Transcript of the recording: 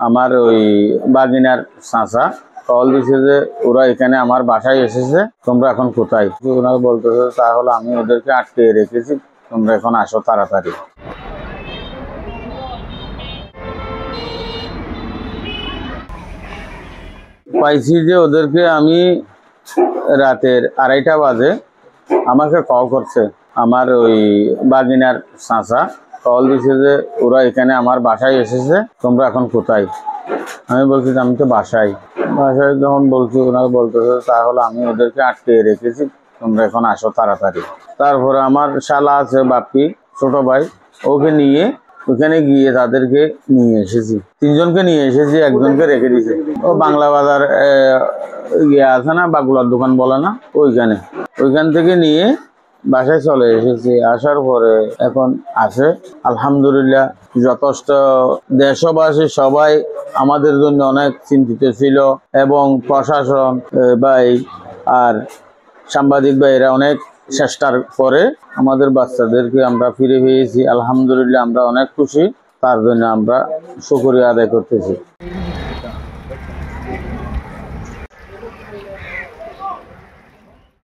আমার ওই বাগিনার চাচা কল দিছে যে ওরা এখানে আমার বাসায় এসেছে, তোমরা এখন কোথায়? ওনারা বলতেছে তাহলে আমি ওদেরকে আটকে রেখেছি, তোমরা এখন আসো তাড়াতাড়ি। পাইছি যে ওদেরকে আমি রাতের 2:30 বাজে আমাকে কল করছে আমার ওই বাগিনার চাচা কল দিছে যে ওরা এখানে আমার বাসায় এসেছে, তোমরা এখন কোথায়? আমি বলছি আমি তো বাসায় যখন বলছি ওনারা বলতেছে তাহলে আমি ওদেরকে আটকে রেখেছি, তোমরা এখন আসো তাড়াতাড়ি। তারপরে আমার শালা আছে বাপ্পি, ছোট ভাই, ওকে নিয়ে ওখানে গিয়ে তাদেরকে নিয়ে এসেছি, 3 জনকে নিয়ে এসেছি, একজনকে রেখে দিয়েছে। ও বাংলা বাজার ইয়ে আছে না, বাগুলার দোকান বলে না, ওইখান থেকে নিয়ে বাসায় চলে এসেছি। আসার পরে এখন আছে আলহামদুলিল্লাহ, যথেষ্ট দেশবাসী সবাই আমাদের জন্য অনেক চিন্তিত ছিল এবং প্রশাসন ভাই আর সাংবাদিক ভাইরা অনেক চেষ্টার পরে আমাদের বাচ্চাদেরকে আমরা ফিরে পেয়েছি। আলহামদুলিল্লাহ আমরা অনেক খুশি, তার জন্য আমরা শুকরিয়া আদায় করতেছি।